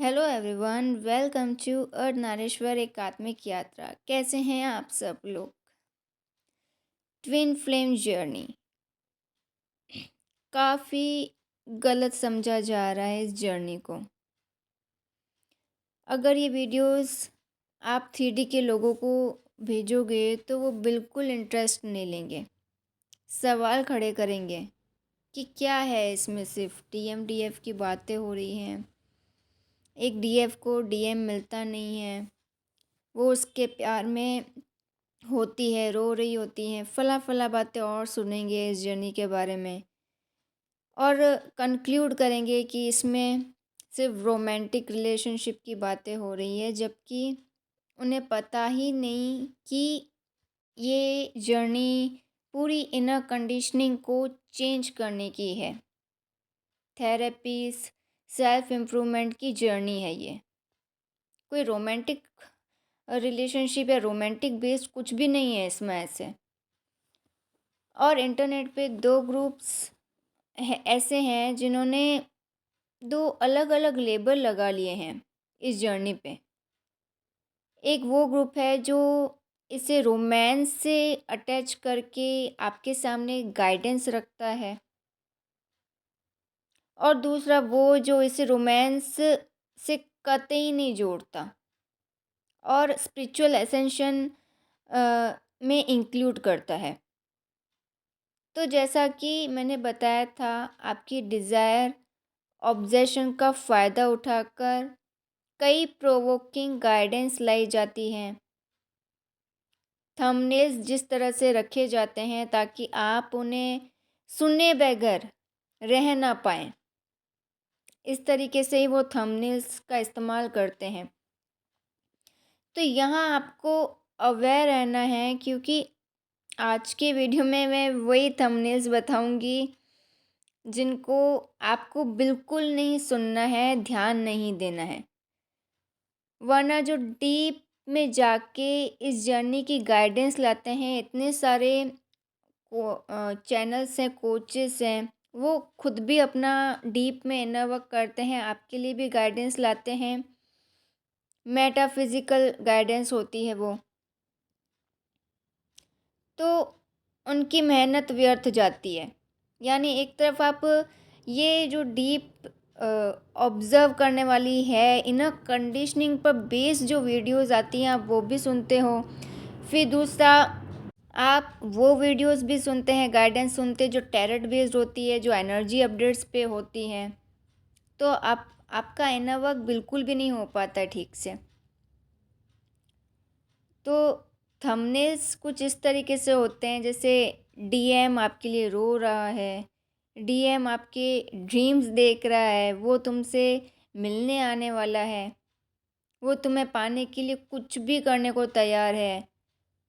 Hello everyone, welcome to Ardhanarishwar Ekatmik Yatra. कैसे हैं आप सब लोग? ट्विन फ्लेम जर्नी काफ़ी गलत समझा जा रहा है इस जर्नी को। अगर ये वीडियोस आप 3D के लोगों को भेजोगे तो वो बिल्कुल इंटरेस्ट नहीं लेंगे, सवाल खड़े करेंगे कि क्या है इसमें, सिर्फ DMDF की बातें हो रही हैं। एक DF को DM मिलता नहीं है, वो उसके प्यार में होती है, रो रही होती हैं, फला फला बातें और सुनेंगे इस जर्नी के बारे में और कंक्लूड करेंगे कि इसमें सिर्फ रोमांटिक रिलेशनशिप की बातें हो रही है, जबकि उन्हें पता ही नहीं कि ये जर्नी पूरी इनर कंडीशनिंग को चेंज करने की है। थेरेपीज, सेल्फ इम्प्रूवमेंट की जर्नी है ये। कोई रोमांटिक रिलेशनशिप या रोमांटिक बेस्ड कुछ भी नहीं है इसमें ऐसे। और इंटरनेट पे दो ग्रुप्स ऐसे हैं जिन्होंने दो अलग अलग लेबल लगा लिए हैं इस जर्नी पे। एक वो ग्रुप है जो इसे रोमांस से अटैच करके आपके सामने गाइडेंस रखता है, और दूसरा वो जो इसे रोमांस से कतई नहीं जोड़ता और स्पिरिचुअल एसेंशन में इंक्लूड करता है। तो जैसा कि मैंने बताया था, आपकी डिज़ायर ऑब्जेशन का फ़ायदा उठाकर कई प्रोवोकिंग गाइडेंस लाई जाती हैं। थंबनेल्स जिस तरह से रखे जाते हैं ताकि आप उन्हें सुने बगैर रह ना पाएँ, इस तरीके से ही वो थंबनेल्स का इस्तेमाल करते हैं। तो यहाँ आपको अवेयर रहना है, क्योंकि आज के वीडियो में मैं वही थंबनेल्स बताऊंगी जिनको आपको बिल्कुल नहीं सुनना है, ध्यान नहीं देना है। वरना जो डीप में जाके इस जर्नी की गाइडेंस लाते हैं, इतने सारे चैनल्स हैं, कोचेस हैं, वो खुद भी अपना डीप में इनर वर्क करते हैं, आपके लिए भी गाइडेंस लाते हैं। मेटाफिज़िकल गाइडेंस होती है वो, तो उनकी मेहनत व्यर्थ जाती है। यानी एक तरफ आप ये जो डीप ऑब्ज़र्व करने वाली है, इनर कंडीशनिंग पर बेस्ड जो वीडियोस आती हैं, आप वो भी सुनते हो। फिर दूसरा, आप वो वीडियोस भी सुनते हैं, गाइडेंस सुनते हैं जो टैरेट बेस्ड होती है, जो एनर्जी अपडेट्स पे होती हैं। तो आपका इनर वर्क बिल्कुल भी नहीं हो पाता ठीक से। तो थंबनेल्स कुछ इस तरीके से होते हैं, जैसे DM आपके लिए रो रहा है, DM आपके ड्रीम्स देख रहा है, वो तुमसे मिलने आने वाला है, वो तुम्हें पाने के लिए कुछ भी करने को तैयार है,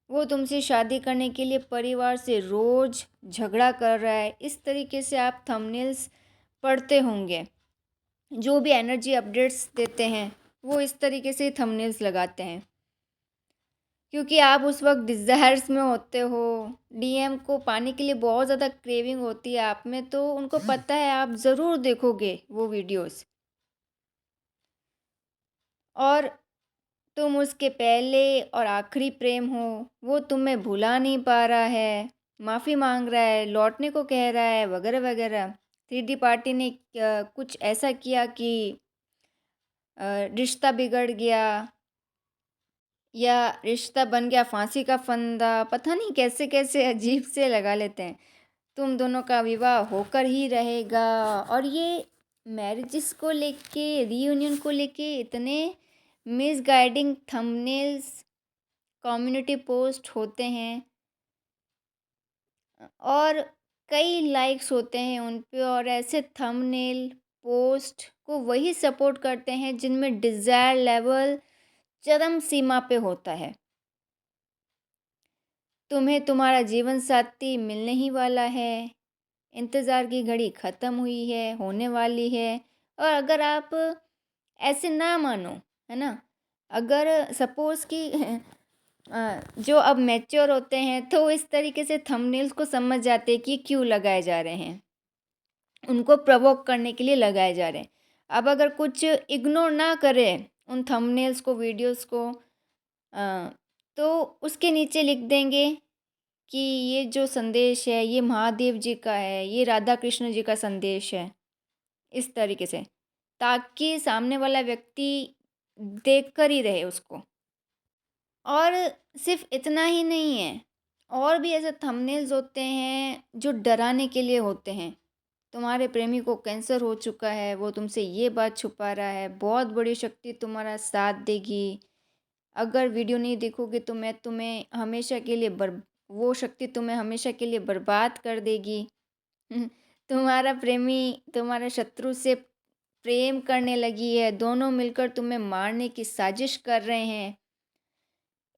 वो तुमसे शादी करने के लिए परिवार से रोज़ झगड़ा कर रहा है। इस तरीके से आप थंबनेल्स पढ़ते होंगे। जो भी एनर्जी अपडेट्स देते हैं वो इस तरीके से थंबनेल्स लगाते हैं, क्योंकि आप उस वक्त डिज़ायर्स में होते हो, DM को पाने के लिए बहुत ज़्यादा क्रेविंग होती है आप में, तो उनको पता है आप ज़रूर देखोगे वो वीडियोस। और तुम उसके पहले और आखिरी प्रेम हो, वो तुम्हें भुला नहीं पा रहा है, माफ़ी मांग रहा है, लौटने को कह रहा है, वगैरह वगैरह। 3D पार्टी ने कुछ ऐसा किया कि रिश्ता बिगड़ गया, या रिश्ता बन गया फांसी का फंदा, पता नहीं कैसे कैसे अजीब से लगा लेते हैं। तुम दोनों का विवाह होकर ही रहेगा, और ये मैरिजेस को लेके, रीयूनियन को लेके इतने मिसगाइडिंग थंबनेल्स, कम्युनिटी पोस्ट होते हैं, और कई लाइक्स होते हैं उन पे, और ऐसे थंबनेल पोस्ट को वही सपोर्ट करते हैं जिनमें डिज़ायर लेवल चरम सीमा पे होता है। तुम्हें तुम्हारा जीवन साथी मिलने ही वाला है, इंतज़ार की घड़ी ख़त्म हुई है, होने वाली है। और अगर आप ऐसे ना मानो, है ना, अगर सपोज़ कि जो अब मैच्योर होते हैं तो इस तरीके से थंबनेल्स को समझ जाते हैं कि क्यों लगाए जा रहे हैं, उनको प्रोवोक करने के लिए लगाए जा रहे हैं। अब अगर कुछ इग्नोर ना करें उन थंबनेल्स को, वीडियोस को, अ, तो उसके नीचे लिख देंगे कि ये जो संदेश है ये महादेव जी का है, ये राधा कृष्ण जी का संदेश है, इस तरीके से, ताकि सामने वाला व्यक्ति देख कर ही रहे उसको। और सिर्फ इतना ही नहीं है, और भी ऐसे थंबनेल्स होते हैं जो डराने के लिए होते हैं। तुम्हारे प्रेमी को कैंसर हो चुका है, वो तुमसे ये बात छुपा रहा है, बहुत बड़ी शक्ति तुम्हारा साथ देगी, अगर वीडियो नहीं देखोगे तो मैं तुम्हें हमेशा के लिए वो शक्ति तुम्हें हमेशा के लिए बर्बाद कर देगी। तुम्हारा प्रेमी तुम्हारे शत्रु से प्रेम करने लगी है, दोनों मिलकर तुम्हें मारने की साजिश कर रहे हैं।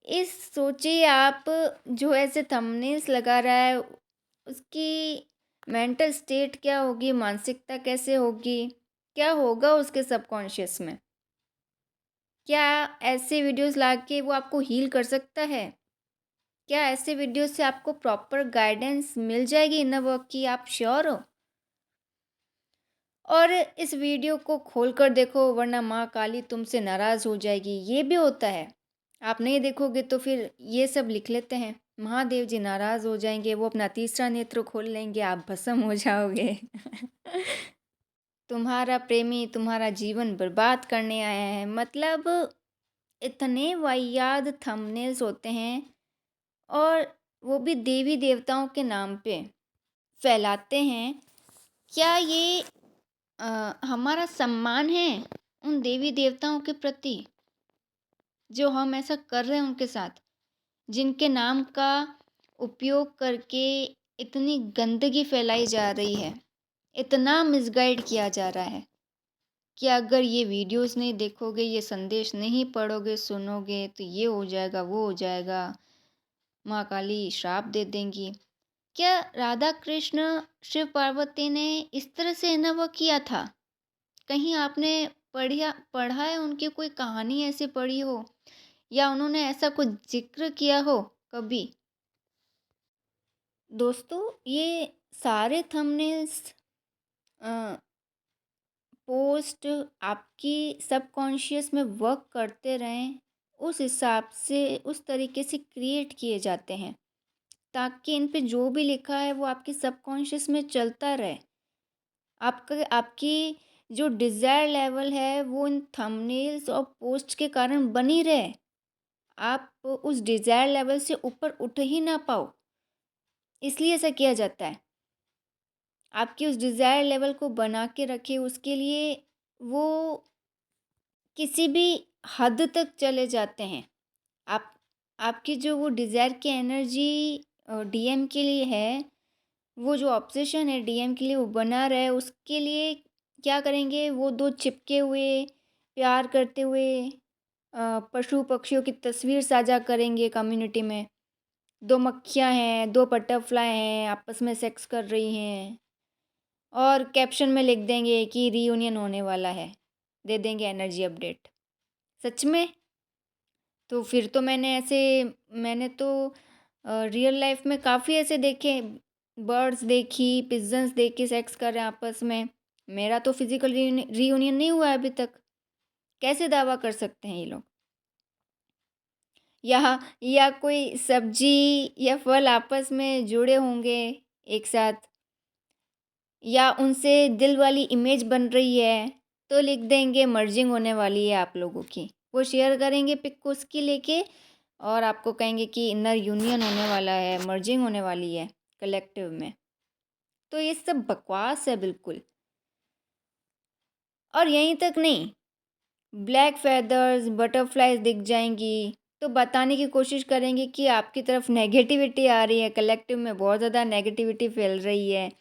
इस सोचिए आप, जो ऐसे थंबनेल्स लगा रहा है उसकी मेंटल स्टेट क्या होगी, मानसिकता कैसे होगी, क्या होगा उसके सबकॉन्शियस में। क्या ऐसे वीडियोस ला के वो आपको हील कर सकता है? क्या ऐसे वीडियो से आपको प्रॉपर गाइडेंस मिल जाएगी इनर वर्क की, आप श्योर हो? और इस वीडियो को खोल कर देखो, वरना माँ काली तुमसे नाराज़ हो जाएगी, ये भी होता है। आप नहीं देखोगे तो फिर ये सब लिख लेते हैं, महादेव जी नाराज़ हो जाएंगे, वो अपना तीसरा नेत्र खोल लेंगे, आप भस्म हो जाओगे। तुम्हारा प्रेमी तुम्हारा जीवन बर्बाद करने आया है, मतलब इतने वाहियात थंबनेल्स होते हैं, और वो भी देवी देवताओं के नाम पे फैलाते हैं। क्या ये हमारा सम्मान है उन देवी देवताओं के प्रति, जो हम ऐसा कर रहे हैं उनके साथ, जिनके नाम का उपयोग करके इतनी गंदगी फैलाई जा रही है, इतना मिसगाइड किया जा रहा है कि अगर ये वीडियोस नहीं देखोगे, ये संदेश नहीं पढ़ोगे, सुनोगे, तो ये हो जाएगा, वो हो जाएगा, माँ काली श्राप दे देंगी। क्या राधा कृष्ण शिव पार्वती ने इस तरह से इन्हें किया था? कहीं आपने पढ़ा है उनकी कोई कहानी ऐसी पढ़ी हो, या उन्होंने ऐसा कुछ जिक्र किया हो कभी? दोस्तों, ये सारे थंबनेल्स, पोस्ट आपकी सबकॉन्शियस में वर्क करते रहें, उस हिसाब से, उस तरीके से क्रिएट किए जाते हैं, ताकि इन पे जो भी लिखा है वो आपके सबकॉन्शियस में चलता रहे। आपका आपकी जो डिज़ायर लेवल है वो इन थंबनेल्स और पोस्ट के कारण बनी रहे। आप उस डिज़ायर लेवल से ऊपर उठ ही ना पाओ, इसलिए ऐसा किया जाता है। आपकी उस डिज़ायर लेवल को बना के रखे, उसके लिए वो किसी भी हद तक चले जाते हैं। आप आपकी जो वो डिज़ायर की एनर्जी डीएम के लिए है, वो जो ऑब्सेशन है डीएम के लिए वो बना रहे, उसके लिए क्या करेंगे, वो दो चिपके हुए प्यार करते हुए पशु पक्षियों की तस्वीर साझा करेंगे कम्युनिटी में। दो मक्खियाँ हैं, दो बटरफ्लाई हैं, आपस में सेक्स कर रही हैं, और कैप्शन में लिख देंगे कि रीयूनियन होने वाला है, दे देंगे एनर्जी अपडेट। सच में? तो फिर तो मैंने तो रियल लाइफ में काफ़ी ऐसे देखे, बर्ड्स देखी, पिजन्स देखे सेक्स कर रहे हैं आपस में। मेरा तो फिजिकल रीयूनियन नहीं हुआ है अभी तक। कैसे दावा कर सकते हैं ये लोग? या कोई सब्जी या फल आपस में जुड़े होंगे एक साथ, या उनसे दिल वाली इमेज बन रही है, तो लिख देंगे मर्जिंग होने वाली है आप लोगों की। वो शेयर करेंगे पिक को उसकी लेके, और आपको कहेंगे कि इनर यूनियन होने वाला है, मर्जिंग होने वाली है कलेक्टिव में। तो ये सब बकवास है बिल्कुल। और यहीं तक नहीं, ब्लैक फेदर्स, बटरफ्लाइज दिख जाएंगी तो बताने की कोशिश करेंगे कि आपकी तरफ नेगेटिविटी आ रही है, कलेक्टिव में बहुत ज़्यादा नेगेटिविटी फैल रही है,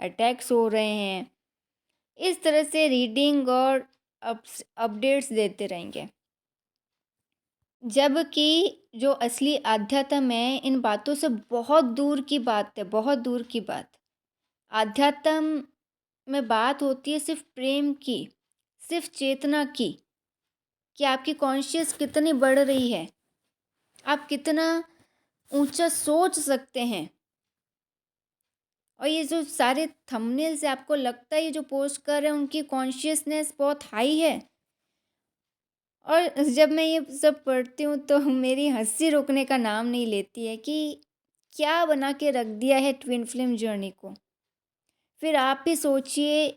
अटैक्स हो रहे हैं। इस तरह से रीडिंग और अपडेट्स देते रहेंगे, जबकि जो असली आध्यात्म है इन बातों से बहुत दूर की बात है, बहुत दूर की बात। आध्यात्म में बात होती है सिर्फ प्रेम की, सिर्फ चेतना की, कि आपकी कॉन्शियस कितनी बढ़ रही है, आप कितना ऊंचा सोच सकते हैं। और ये जो सारे थंबनेल से आपको लगता है ये जो पोस्ट कर रहे हैं उनकी कॉन्शियसनेस बहुत हाई है। और जब मैं ये सब पढ़ती हूँ तो मेरी हँसी रुकने का नाम नहीं लेती है कि क्या बना के रख दिया है ट्विन फ्लेम जर्नी को। फिर आप भी सोचिए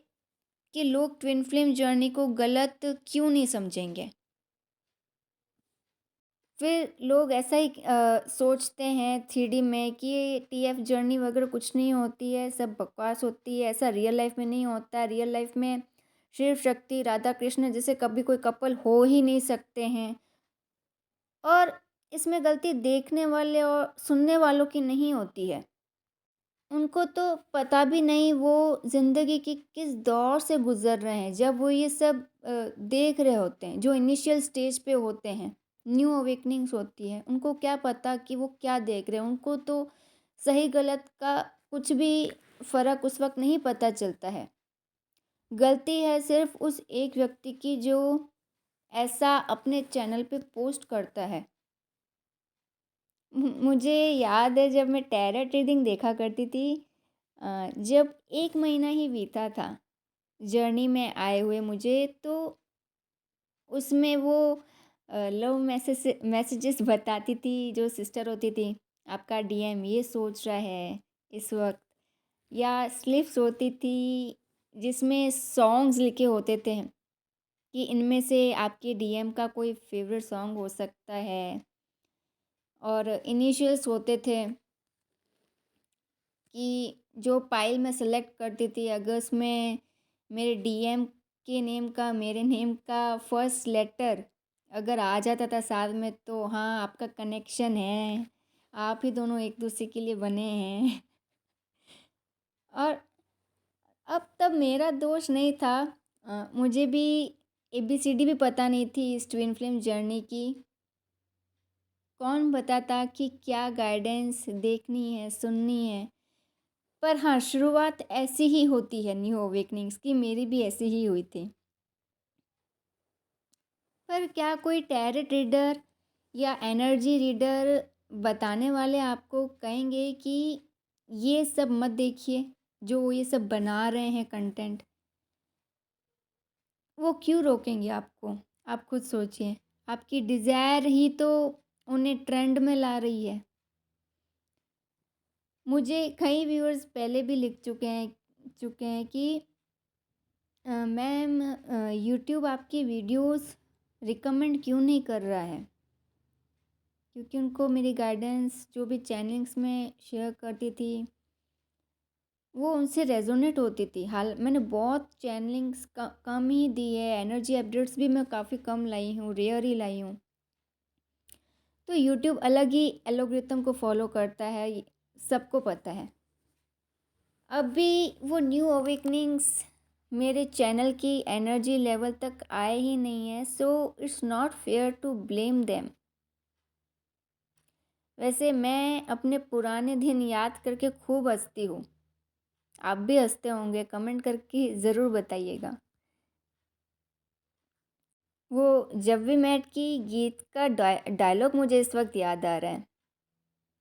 कि लोग ट्विन फ्लेम जर्नी को गलत क्यों नहीं समझेंगे। फिर लोग ऐसा ही सोचते हैं थ्री में कि टीएफ जर्नी वगैरह कुछ नहीं होती है, सब बकवास होती है, ऐसा रियल लाइफ में नहीं होता है। रियल लाइफ में शिव शक्ति राधा कृष्ण जैसे कभी कोई कपल हो ही नहीं सकते हैं। और इसमें गलती देखने वाले और सुनने वालों की नहीं होती है। उनको तो पता भी नहीं वो ज़िंदगी की किस दौर से गुज़र रहे हैं जब वो ये सब देख रहे होते हैं, जो इनिशियल स्टेज पे होते हैं, न्यू अवेकनिंग्स होती है। उनको क्या पता कि वो क्या देख रहे हैं, उनको तो सही गलत का कुछ भी फ़र्क उस वक़्त नहीं पता चलता है। गलती है सिर्फ़ उस एक व्यक्ति की जो ऐसा अपने चैनल पे पोस्ट करता है। मुझे याद है जब मैं टैरोट रीडिंग देखा करती थी, जब 1 महीना ही बीता था जर्नी में आए हुए मुझे, तो उसमें वो लव मैसेजेस बताती थी जो सिस्टर होती थी, आपका डीएम ये सोच रहा है इस वक्त, या स्लिप्स होती थी जिसमें सॉन्ग्स लिखे होते थे कि इनमें से आपके डीएम का कोई फेवरेट सॉन्ग हो सकता है। और इनिशियल्स होते थे कि जो पाइल मैं सेलेक्ट करती थी, अगर उसमें मेरे डीएम के नेम का मेरे नेम का फर्स्ट लेटर अगर आ जाता था साथ में, तो हाँ आपका कनेक्शन है, आप ही दोनों एक दूसरे के लिए बने हैं। और अब तब मेरा दोष नहीं था, मुझे भी एबीसीडी भी पता नहीं थी इस ट्विन फ्लेम जर्नी की। कौन बताता कि क्या गाइडेंस देखनी है सुननी है। पर हाँ, शुरुआत ऐसी ही होती है न्यू अवेकनिंग्स की, मेरी भी ऐसी ही हुई थी। पर क्या कोई टैरोट रीडर या एनर्जी रीडर बताने वाले आपको कहेंगे कि ये सब मत देखिए, जो ये सब बना रहे हैं कंटेंट, वो क्यों रोकेंगे आपको? आप खुद सोचिए, आपकी डिज़ायर ही तो उन्हें ट्रेंड में ला रही है। मुझे कई व्यूअर्स पहले भी लिख चुके हैं कि मैम, यूट्यूब आपकी वीडियोस रिकमेंड क्यों नहीं कर रहा है? क्योंकि उनको मेरी गाइडेंस जो भी चैनल्स में शेयर करती थी वो उनसे रेजोनेट होती थी। हाल मैंने बहुत चैनलिंग्स कम ही दी है, एनर्जी अपडेट्स भी मैं काफ़ी कम लाई हूँ, रेयर ही लाई हूँ। तो यूट्यूब अलग ही एल्गोरिथम को फॉलो करता है, सबको पता है। अभी वो न्यू अवेकनिंग्स मेरे चैनल की एनर्जी लेवल तक आए ही नहीं है, so it's not fair to blame them. वैसे मैं अपने पुराने दिन याद करके खूब हंसती हूँ। आप भी हंसते होंगे, कमेंट करके ज़रूर बताइएगा। वो जब वी मेट की गीत का डायलॉग मुझे इस वक्त याद आ रहा है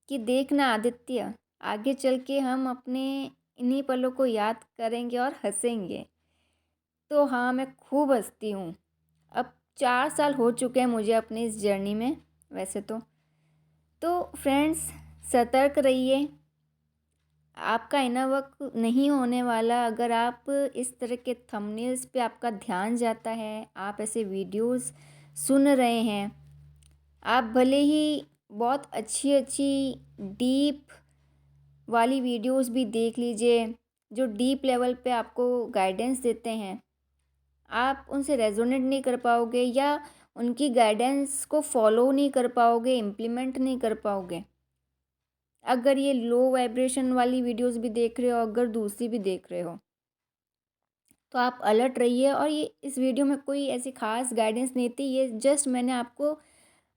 कि देखना आदित्य, आगे चल के हम अपने इन्हीं पलों को याद करेंगे और हंसेंगे। तो हाँ, मैं खूब हंसती हूँ। अब 4 साल हो चुके हैं मुझे अपनी इस जर्नी में। वैसे तो फ्रेंड्स, सतर्क रहिए, आपका इनर वर्क नहीं होने वाला अगर आप इस तरह के थंबनेल्स पे आपका ध्यान जाता है, आप ऐसे वीडियोस सुन रहे हैं। आप भले ही बहुत अच्छी अच्छी डीप वाली वीडियोस भी देख लीजिए, जो डीप लेवल पे आपको गाइडेंस देते हैं, आप उनसे रेजोनेट नहीं कर पाओगे या उनकी गाइडेंस को फॉलो नहीं कर पाओगे, इम्प्लीमेंट नहीं कर पाओगे। अगर ये लो वाइब्रेशन वाली वीडियोस भी देख रहे हो, अगर दूसरी भी देख रहे हो, तो आप अलर्ट रहिए। और ये इस वीडियो में कोई ऐसी खास गाइडेंस नहीं थी, ये जस्ट मैंने आपको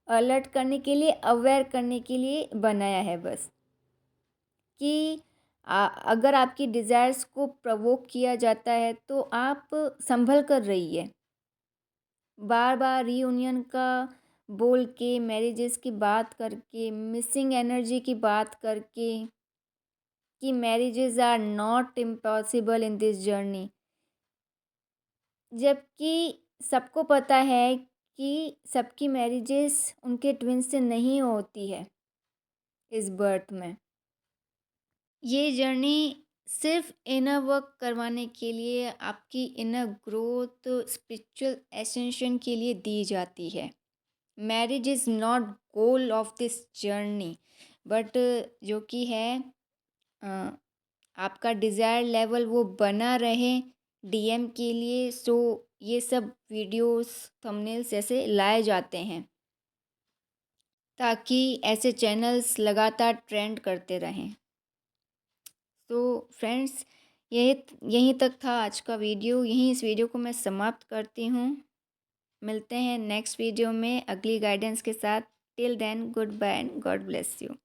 अलर्ट करने के लिए, अवेयर करने के लिए बनाया है बस, कि अगर आपकी डिज़ायर्स को प्रवोक किया जाता है तो आप संभल कर रहिए। बार बार रीयूनियन का बोल के, मैरिजेस की बात करके, मिसिंग एनर्जी की बात करके, कि marriages are not impossible in this journey, जबकि सबको पता है कि सबकी मैरिजेस उनके ट्विंस से नहीं होती है इस बर्थ में। ये जर्नी सिर्फ इनर वर्क करवाने के लिए, आपकी इनर ग्रोथ, स्पिरिचुअल एसेंशन के लिए दी जाती है। Marriage is not goal of this journey, but जो कि है अ, आपका डिज़ायर लेवल वो बना रहे डीएम के लिए। सो ये सब वीडियोस थंबनेल्स ऐसे लाए जाते हैं ताकि ऐसे चैनल्स लगातार ट्रेंड करते रहें। तो फ्रेंड्स, यही यहीं तक था आज का वीडियो। यहीं इस वीडियो को मैं समाप्त करती हूँ। मिलते हैं नेक्स्ट वीडियो में अगली गाइडेंस के साथ। Till then, goodbye and God bless you.